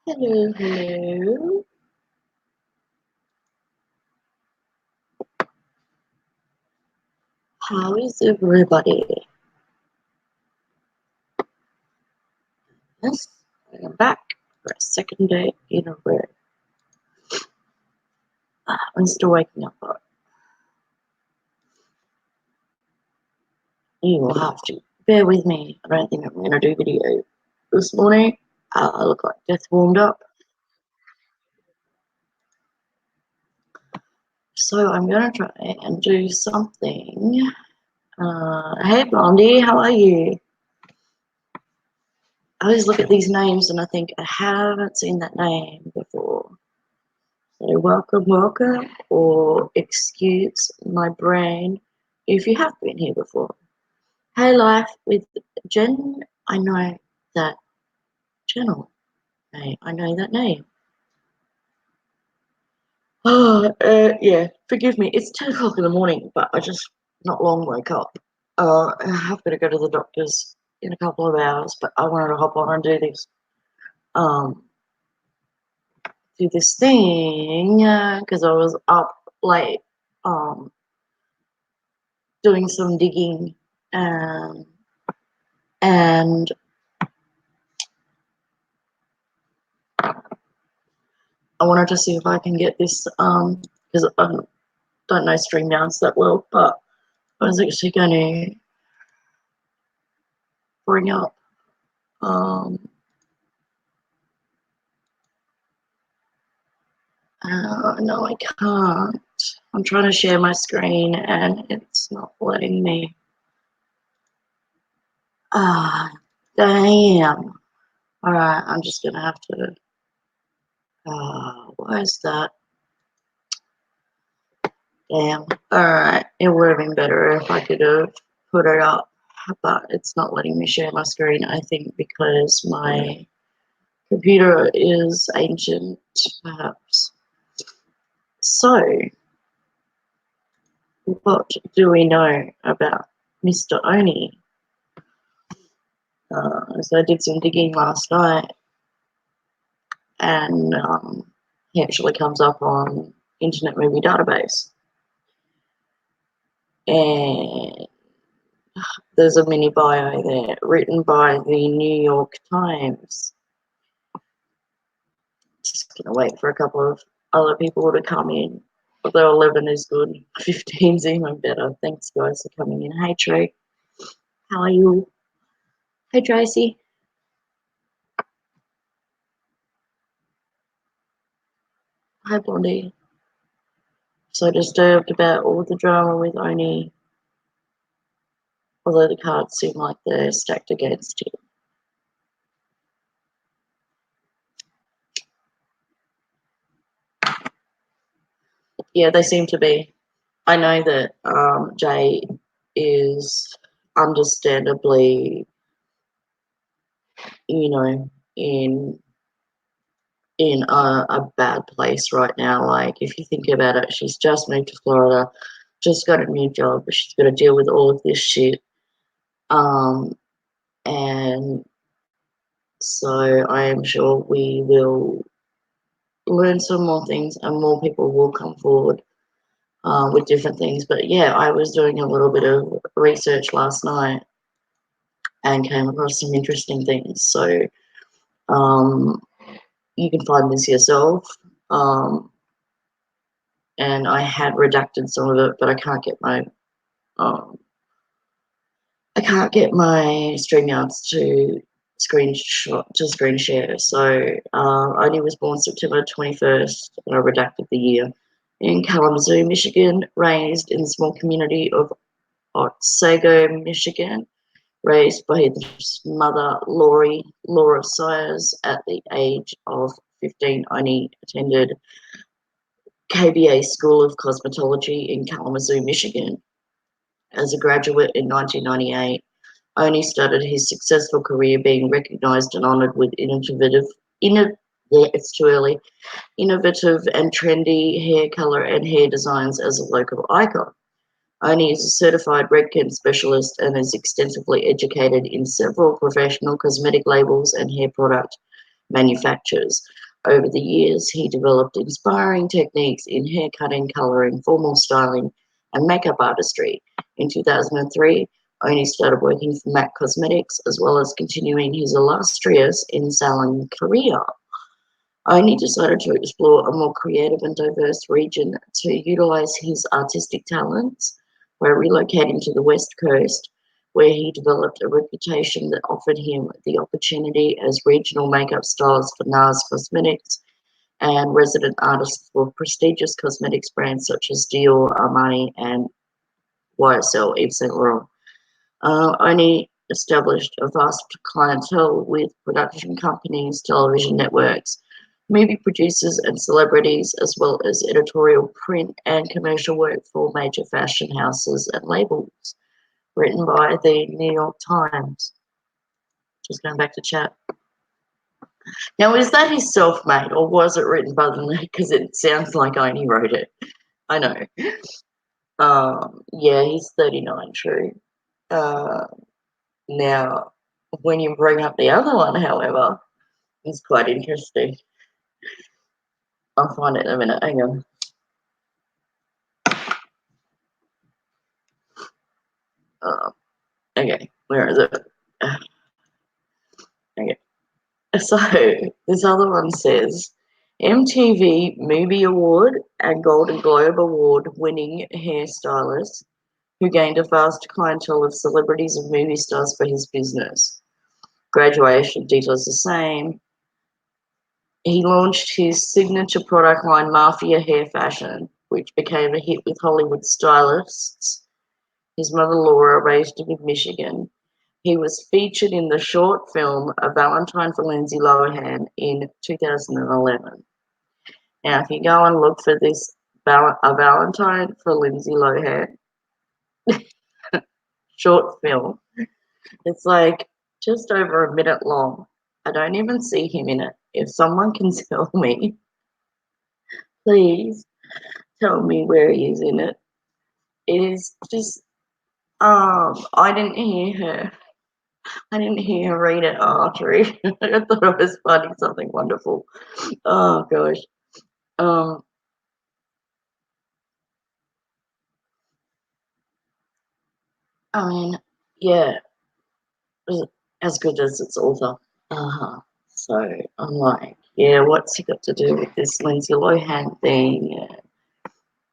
Hello, hello. How is everybody? Yes, I am back for a second day in a row. I'm still waking up, but you will have to bear with me. I don't think I'm going to do video this morning. I look like death warmed up. So I'm going to try and do something. Hey, Blondie, how are you? I always look at these names and I think I haven't seen that name before. So welcome, or excuse my brain if you have been here before. Hey Life with Jen, I know that channel. I know that name. Oh, yeah, forgive me. It's 10 o'clock in the morning, but I just not long woke up. I have got to go to the doctor's in a couple of hours, but I wanted to hop on and um, do this thing, because I was up late, um, doing some digging, um, and I wanted to see if I can get this, because I don't know string dance that well, but I was actually going to bring up, no I can't. I'm trying to share my screen and it's not letting me. Ah, damn. Alright, I'm just going to have to, why is that? Damn. Alright, it would have been better if I could have put it up, but it's not letting me share my screen, I think because my computer is ancient, perhaps. So, what do we know about Mr. ONEY? So I did some digging last night, and he actually comes up on Internet Movie Database. And there's a mini bio there written by the New York Times. Just gonna wait for a couple of other people to come in. Although 11 is good, 15's even better. Thanks, guys, for coming in. Hey, Trey. How are you? Hey, Tracy. Hi, Blondie. So disturbed about all the drama with ONEY, although the cards seem like they're stacked against him. Yeah, they seem to be. I know that Jay is understandably, you know, in a bad place right now. Like, if you think about it, she's just moved to Florida, just got a new job, but she's got to deal with all of this shit. And so I am sure we will learn some more things and more people will come forward with different things. But yeah, I was doing a little bit of research last night and came across some interesting things. So um, you can find this yourself. And I had redacted some of it, but I can't get my StreamYards to screen share. So Odie was born September 21st, and I redacted the year, in Kalamazoo, Michigan, raised in the small community of Otsego, Michigan, raised by his mother, Laura Sires. At the age of 15, Odie attended KBA School of Cosmetology in Kalamazoo, Michigan. As a graduate in 1998, ONEY started his successful career being recognised and honoured with innovative and trendy hair colour and hair designs as a local icon. ONEY is a certified Redken specialist and is extensively educated in several professional cosmetic labels and hair product manufacturers. Over the years, he developed inspiring techniques in hair cutting, colouring, formal styling, and makeup artistry. In 2003, ONEY started working for MAC Cosmetics, as well as continuing his illustrious in-salon career. ONEY decided to explore a more creative and diverse region to utilise his artistic talents by relocating to the West Coast, where he developed a reputation that offered him the opportunity as regional makeup stylist for NARS Cosmetics and resident artist for prestigious cosmetics brands such as Dior, Armani, and YSL, Yves Saint Laurent. ONEY established a vast clientele with production companies, television networks, movie producers, and celebrities, as well as editorial, print, and commercial work for major fashion houses and labels. Written by the New York Times. Just going back to chat. Now, is that his self-made, or was it written by the? Because it sounds like ONEY wrote it. I know. Yeah, he's 39. True. Now, when you bring up the other one, however, it's quite interesting. I'll find it in a minute. Hang on. Okay, where is it? Okay. So this other one says MTV Movie Award and Golden Globe Award winning hairstylist who gained a vast clientele of celebrities and movie stars for his business. Graduation details the same. He launched his signature product line, Mafia Hair Fashion, which became a hit with Hollywood stylists. His mother, Laura, raised him in Michigan. He was featured in the short film A Valentine for Lindsay Lohan in 2011. Now, if you go and look for this A Valentine for Lindsay Lohan short film, it's like just over a minute long. I don't even see him in it. If someone can tell me, please tell me where he is in it. It is just, I didn't hear her. I didn't hear her read it, Archery. I thought it was funny, something wonderful. Oh gosh. Um, I mean, yeah, as good as its author. So I'm like, yeah, what's he got to do with this Lindsay Lohan thing?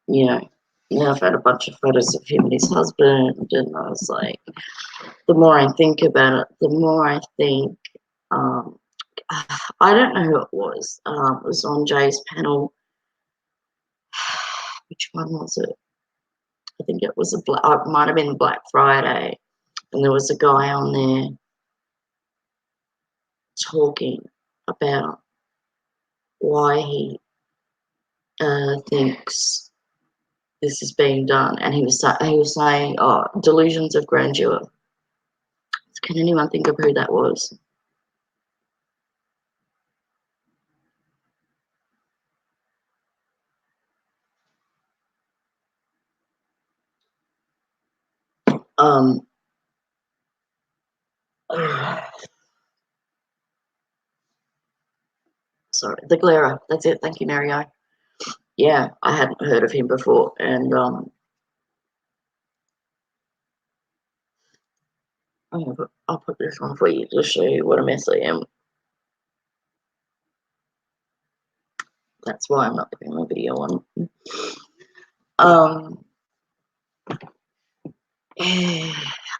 You know, yeah, I've had a bunch of photos of him and his husband, and I was like, the more I think about it, the more I think, um, I don't know who it was. It was on Jay's panel. Which one was it? I think it was it might have been Black Friday, and there was a guy on there talking about why he thinks this is being done, and he was saying, "Oh, delusions of grandeur." Can anyone think of who that was? Um, sorry, the Glera. That's it. Thank you, Mario. Yeah, I hadn't heard of him before, and I'll put this on for you to show you what a mess I am. That's why I'm not putting my video on. Um,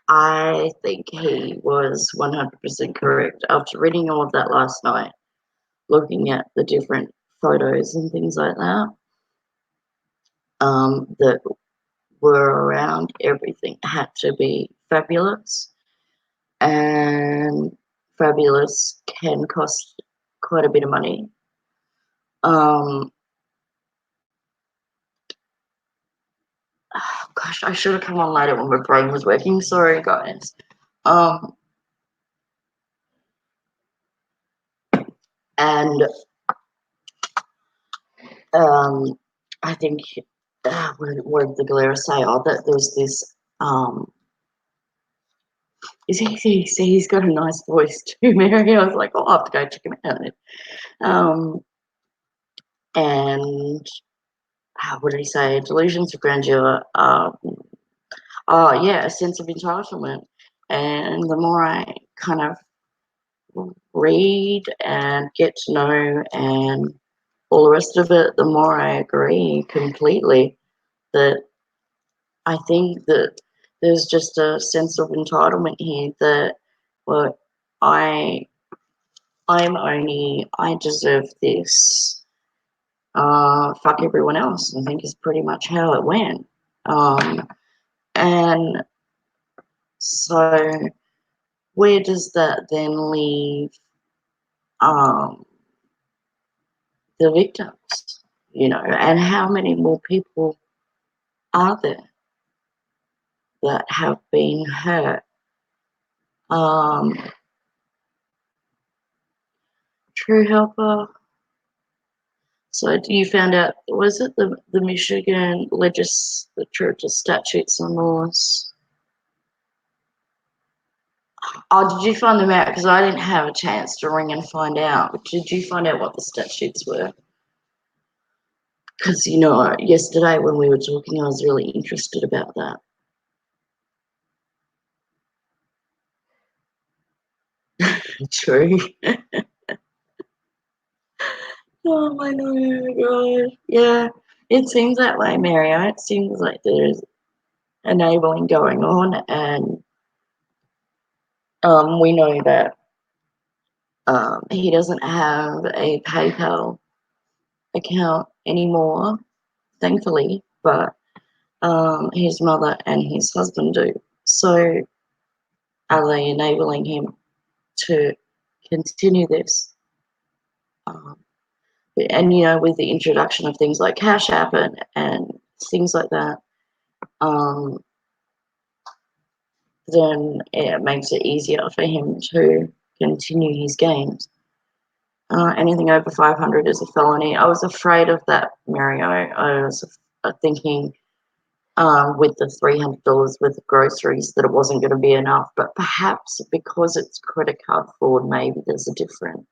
I think he was 100% correct after reading all of that last night, looking at the different photos and things like that. That were around. Everything had to be fabulous, and fabulous can cost quite a bit of money. Oh gosh, I should have come on later when my brain was working. Sorry, guys. Um, and I think what did the Galera say? Oh, that there was this He's got a nice voice too, Mary. I was like, oh, I'll have to go check him out. Um, and what did he say? Delusions of grandeur. Oh, yeah, a sense of entitlement. And the more I kind of read and get to know and all the rest of it, the more I agree completely that I think that there's just a sense of entitlement here that, well, I I deserve this. Fuck everyone else, I think is pretty much how it went. And so where does that then leave um, the victims? And how many more people are there that have been hurt? Um, True helper. So you found out, was it the Michigan legislature statutes and laws? Oh, did you find them out? Because I didn't have a chance to ring and find out. But did you find out what the statutes were? Because, yesterday when we were talking, I was really interested about that. True. Oh, my God. Yeah, it seems that way, Mario. It seems like there's enabling going on, and we know that he doesn't have a PayPal account anymore, thankfully, but his mother and his husband do. So are they enabling him to continue this? Um, and, with the introduction of things like Cash App and things like that, then it makes it easier for him to continue his games. Anything over 500 is a felony. I was afraid of that, Mario. I was thinking with the $300 worth of groceries that it wasn't going to be enough, but perhaps because it's credit card fraud, maybe there's a different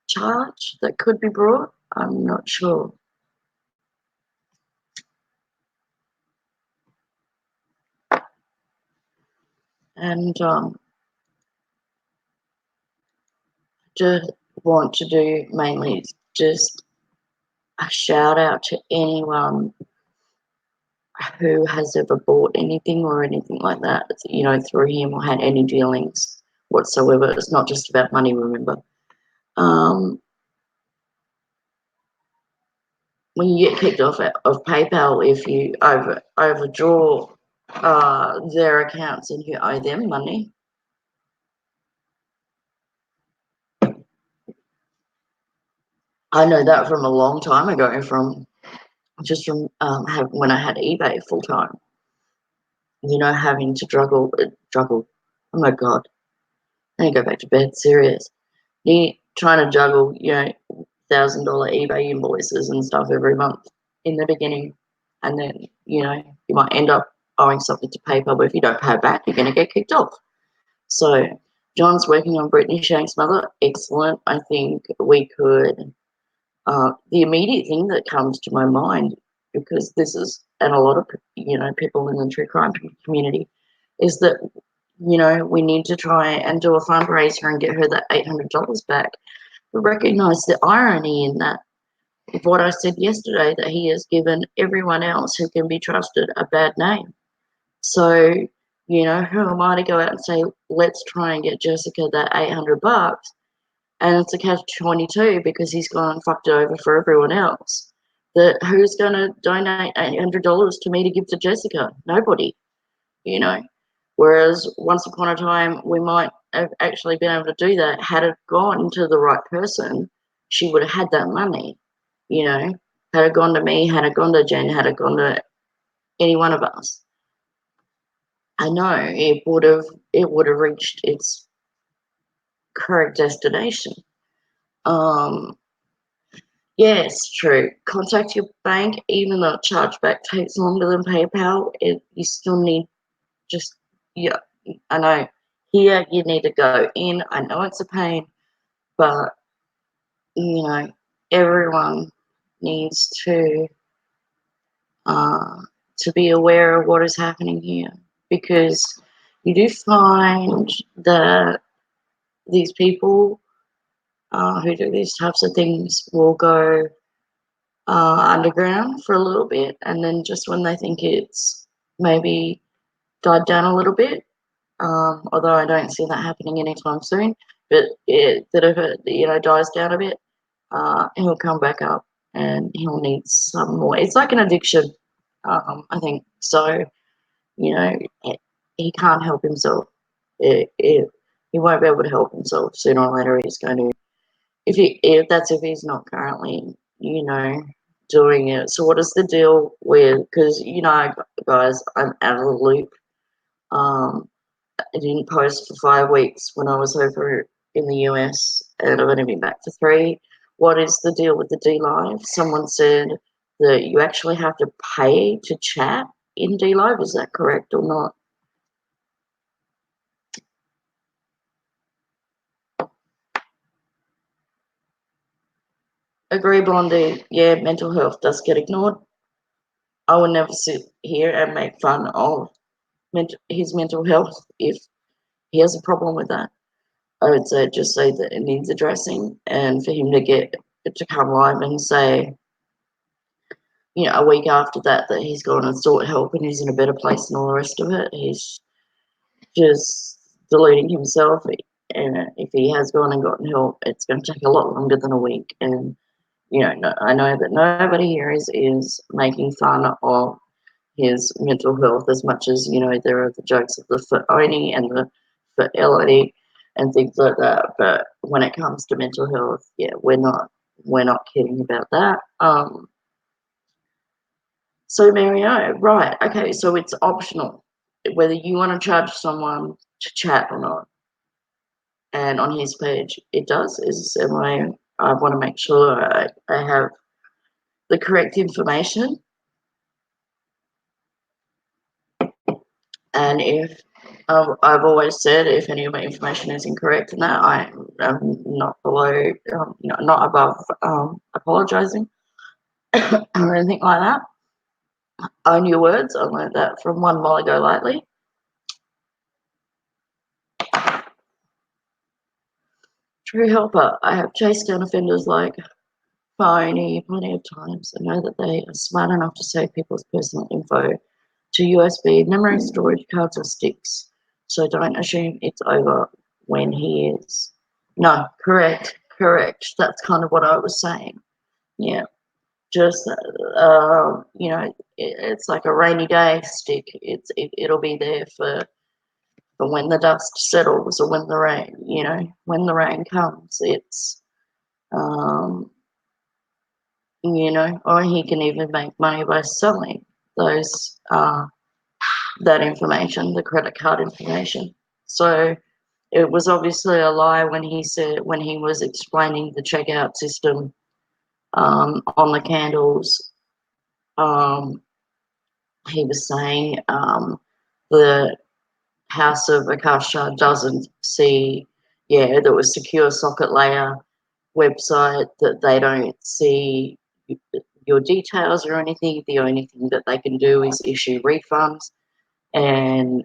charge that could be brought. I'm not sure. And just want to do mainly just a shout out to anyone who has ever bought anything or anything like that, through him or had any dealings whatsoever. It's not just about money, remember. When you get kicked off of PayPal, if you overdraw their accounts and you owe them money. I know that from a long time ago, from when I had eBay full time. Having to juggle. Oh my God, I need to go back to bed. Serious. Trying to juggle, $1,000 eBay invoices and stuff every month in the beginning, and then you might end up owing something to PayPal, but if you don't pay it back, you're going to get kicked off. So John's working on Brittany Shank's mother. Excellent. I think we could. The immediate thing that comes to my mind, because this is, and a lot of people in the true crime community, is that we need to try and do a fundraiser and get her that $800 back. But recognise the irony in that, of what I said yesterday, that he has given everyone else who can be trusted a bad name. So, who am I to go out and say, let's try and get Jessica that $800? And it's a catch-22 because he's gone and fucked it over for everyone else. That who's going to donate $800 to me to give to Jessica? Nobody, Whereas once upon a time, we might have actually been able to do that. Had it gone to the right person, she would have had that money, Had it gone to me, had it gone to Jen, had it gone to any one of us, I know it would have reached its correct destination. Yes, true. Contact your bank, even though chargeback takes longer than PayPal. You still need just, yeah, I know here you need to go in. I know it's a pain, but you know, everyone needs uh, to be aware of what is happening here, because you do find that these people who do these types of things will go underground for a little bit, and then just when they think it's maybe died down a little bit, although I don't see that happening anytime soon, but that if it dies down a bit, he'll come back up and he'll need some more. It's like an addiction, I think. So, you know, he can't help himself. He won't be able to help himself. Sooner or later, he's going to. If he's not currently, doing it. So, what is the deal with? Because guys, I'm out of the loop. Um, I didn't post for 5 weeks when I was over in the US, and I've only been back for 3. What is the deal with the D Live? Someone said that you actually have to pay to chat in D Live. Is that correct or not? Agree, Blondie. Yeah, mental health does get ignored. I would never sit here and make fun of his mental health if he has a problem with that. I would say that it needs addressing, and for him to come live and say, a week after that he's gone and sought help and he's in a better place and all the rest of it. He's just deluding himself. And if he has gone and gotten help, it's going to take a lot longer than a week. And I know that nobody here is making fun of his mental health as much as there are the jokes of the for ONEY and the for LOD and things like that. But when it comes to mental health, yeah, we're not kidding about that. So Mario, right, okay, so it's optional whether you want to charge someone to chat or not. And on his page, it does. I want to make sure I have the correct information. And if I've always said if any of my information is incorrect in that, I'm not not above apologising or anything like that. Own your words. I learned that from one while ago lately. True helper. I have chased down offenders like ONEY plenty of times. I know that they are smart enough to save people's personal info to USB memory storage cards or sticks. So don't assume it's over when he is. No, correct. That's kind of what I was saying. Yeah, just it's like a rainy day stick. It'll be there for when the dust settles or when the rain comes. It's um, or he can even make money by selling those that information, the credit card information. So it was obviously a lie when he was explaining the checkout system on the candles. Um, he was saying the House of Akasha doesn't see, there was secure socket layer website that they don't see your details or anything. The only thing that they can do is issue refunds. And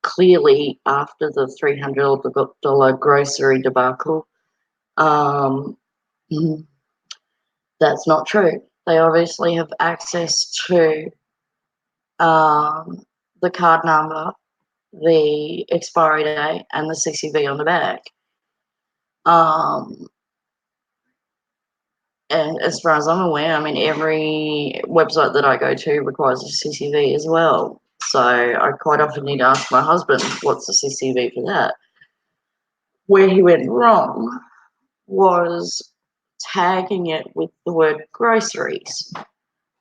clearly, after the $300 grocery debacle, um, that's not true. They obviously have access to the card number, the expiry date, and the CCV on the back. And as far as I'm aware, I mean, every website that I go to requires a CCV as well. So I quite often need to ask my husband, what's the CCV for that? Where he went wrong was tagging it with the word groceries.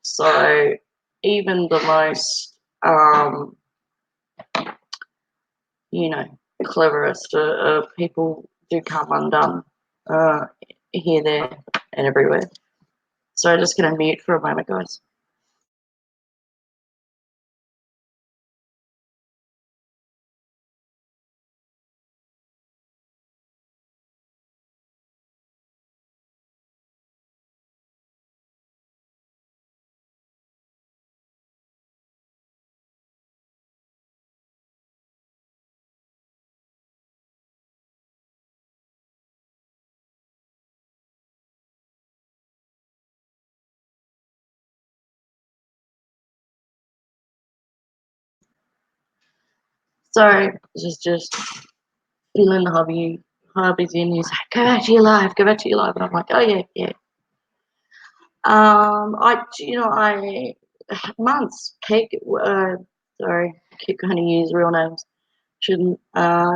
So even the most, you know, cleverest people do come undone here, there, and everywhere. So I'm just going to mute for a moment, guys. So just feeling the hubby's in. He's like, go back to your life, go back to your life, and I'm like, oh yeah, yeah. I months. Cake. Sorry, keep going to use real names. Shouldn't.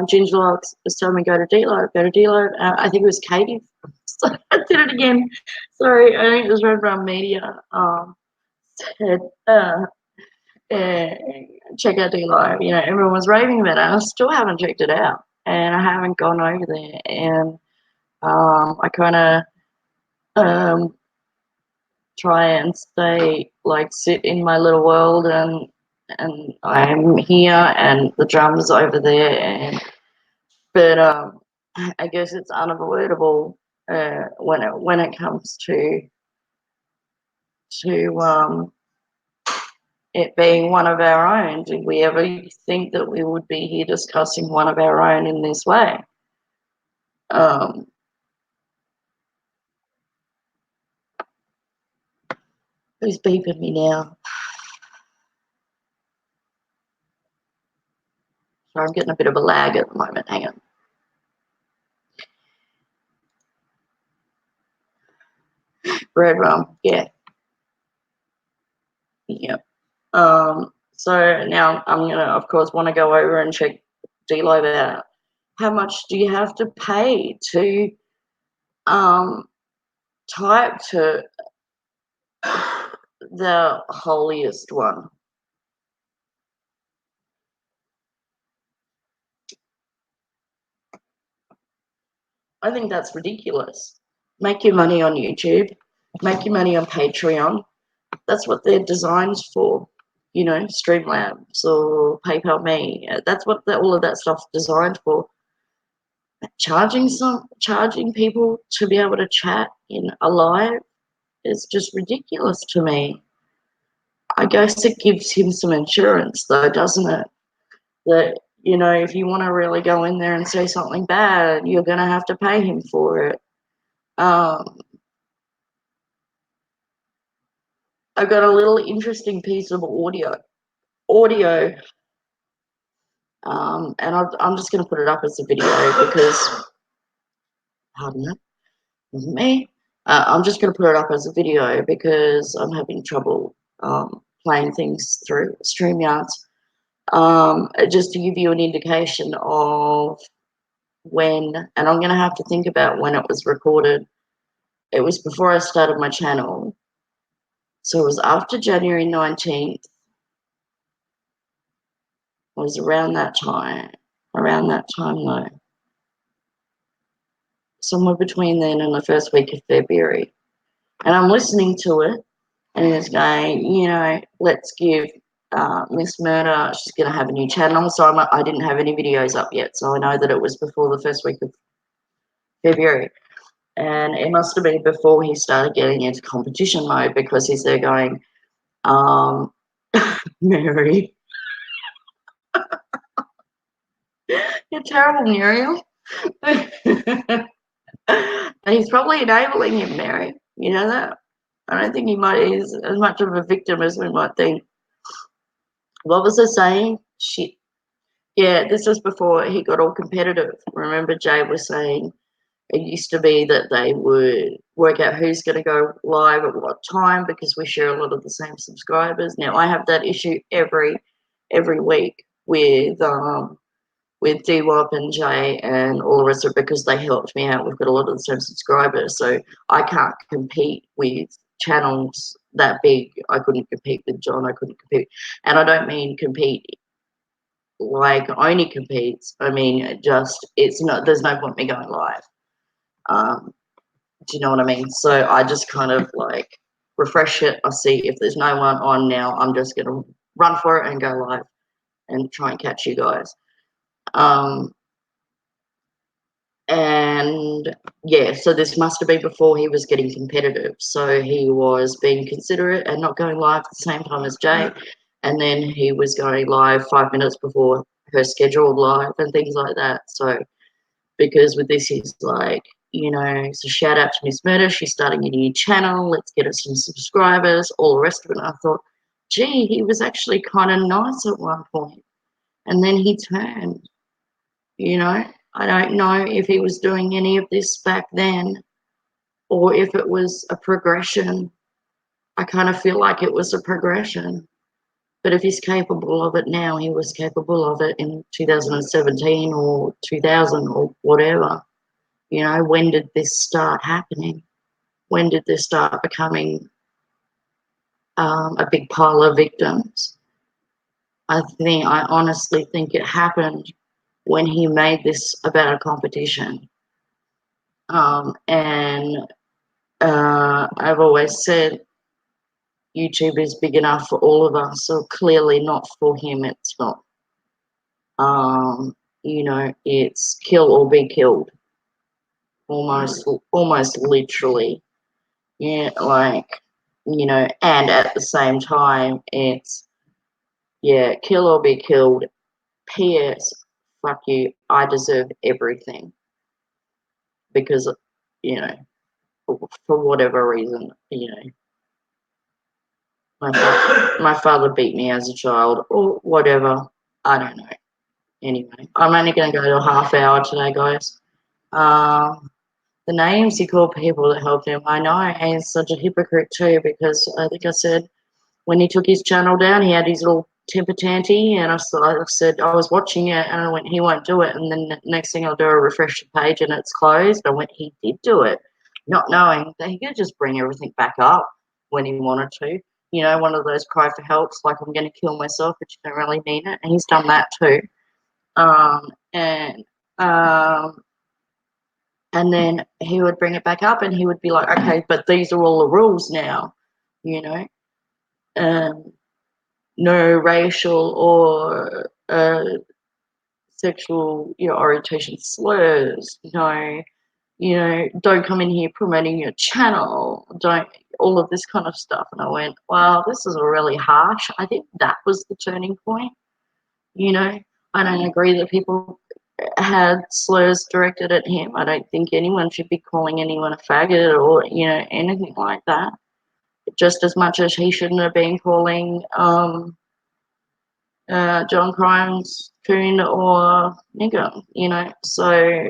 Ginger Locks was telling me go to D-Lo, go to D-Lo. I think it was Katie. So I did it again. Sorry, I think it was Red Brown Media. Said, uh, check out D-Lo. You know, everyone was raving about it. I still haven't checked it out, and I haven't gone over there. And I kind of try and stay like sit in my little world, and I'm here and the drums over there, and but I guess it's unavoidable when it comes to it being one of our own. Did we ever think that we would be here discussing one of our own in this way? Um, who's beeping me now? So I'm getting a bit of a lag at the moment. Hang on. Red rum, yeah, yeah. So now I'm gonna, of course, want to go over and check D-Live out. How much do you have to pay to um, type to the holiest one? I think that's ridiculous. Make your money on YouTube. Make your money on Patreon. That's what they're designed for. You know, Streamlabs or PayPal Me. That's what all of that stuff's designed for. Charging people to be able to chat in a live is just ridiculous to me. I guess it gives him some insurance though, doesn't it? That, you know, if you want to really go in there and say something bad, you're going to have to pay him for it. Um, I got a little interesting piece of audio, and I'm just going to put it up as a video because, pardon it, wasn't me. I'm just going to put it up as a video because I'm having trouble playing things through StreamYards. Just to give you an indication of when, and I'm going to have to think about when it was recorded. It was before I started my channel. So it was after January 19th. It was around that time though. Somewhere between then and the first week of February. And I'm listening to it, and it's going, you know, let's give Miss Murder, she's going to have a new channel. So I didn't have any videos up yet. So I know that it was before the first week of February. And it must have been before he started getting into competition mode because he's there going, um, Mary, you're terrible, Muriel. And he's probably enabling him, Mary. You know that? I don't think he's as much of a victim as we might think. What was I saying? Shit. Yeah, this was before he got all competitive. Remember, Jay was saying it used to be that they would work out who's going to go live at what time because we share a lot of the same subscribers. Now I have that issue every week with DWOP and Jay and all the rest of it because they helped me out. We've got a lot of the same subscribers, so I can't compete with channels that big. I couldn't compete with John. I couldn't compete, and I don't mean compete like ONEY competes. I mean just it's not. There's no point me going live. Do you know what I mean? So I just kind of like refresh it. I see if there's no one on now. I'm just gonna run for it and go live and try and catch you guys. And yeah, so this must have been before he was getting competitive. So he was being considerate and not going live at the same time as Jay. And then he was going live 5 minutes before her scheduled live and things like that. So because with this, he's like, you know, so shout out to Miss Murder. She's starting a new channel. Let's get her some subscribers, all the rest of it. And I thought, gee, he was actually kind of nice at one point. and then he turned, you know. I don't know if he was doing any of this back then or if it was a progression. I kind of feel like it was a progression. But if he's capable of it now, he was capable of it in 2017 or 2000 or whatever. You know, when did this start happening? When did this start becoming a big pile of victims? I honestly think it happened when he made this about a competition. And I've always said YouTube is big enough for all of us, so clearly not for him. It's not. You know, it's kill or be killed, almost literally. Yeah, like, you know, and at the same time, it's, yeah, kill or be killed. P.S. Fuck you, I deserve everything because, you know, for whatever reason, you know, my father beat me as a child or whatever. I don't know. Anyway, I'm only going to go to a half hour today, guys. The names he called people that helped him, I know, and he's such a hypocrite too, because I think I said when he took his channel down, he had his little temper tanty, and I said I was watching it, and I went, he won't do it, and then the next thing I'll do a refresh the page, and it's closed. I went, he did do it, not knowing that he could just bring everything back up when he wanted to. You know, one of those cry for helps, like I'm going to kill myself, but you don't really mean it, and he's done that too. And then he would bring it back up and he would be like, okay, but these are all the rules now, you know, no racial or sexual, you know, orientation slurs, no, you know, don't come in here promoting your channel, don't, all of this kind of stuff. And I went, wow, this is really harsh. I think that was the turning point, you know. I don't agree that people had slurs directed at him. I don't think anyone should be calling anyone a faggot or, you know, anything like that. Just as much as he shouldn't have been calling John Crimes coon or nigger, you know. So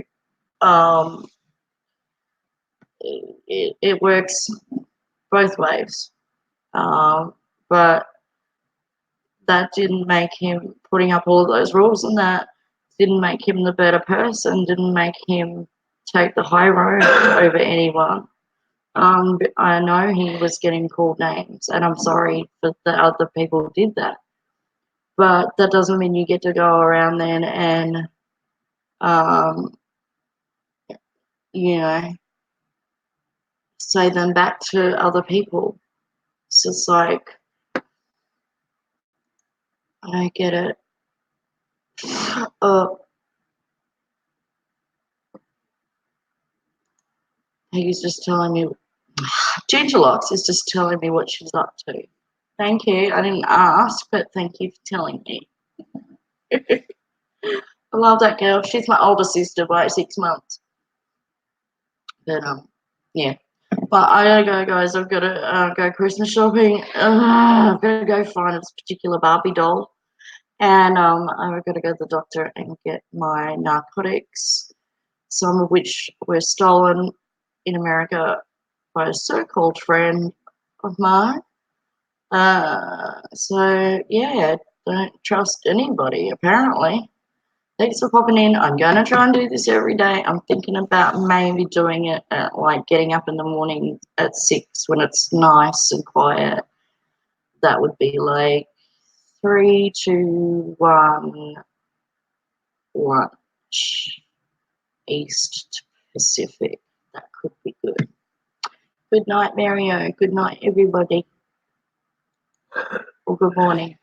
um, it works both ways. But that didn't make him putting up all of those rules, and that didn't make him the better person, didn't make him take the high road over anyone. But I know he was getting called names, and I'm sorry that the other people did that. But that doesn't mean you get to go around then and, you know, say them back to other people. It's just like, I don't get it. He's just telling me, Ginger Locks is just telling me what she's up to. Thank you. I didn't ask, but thank you for telling me. I love that girl. She's my older sister by 6 months. But yeah. But I gotta go, guys. I've got to go Christmas shopping. I've got to go find this particular Barbie doll, and I've got to go to the doctor and get my narcotics, some of which were stolen in America by a so-called friend of mine. So yeah, don't trust anybody apparently. Thanks for popping in. I'm going to try and do this every day. I'm thinking about maybe doing it at, like, getting up in the morning at 6 when it's nice and quiet. That would be like 3, 2, 1 lunch, East to Pacific. That could be good. Good night, Mario. Good night, everybody. Or good morning.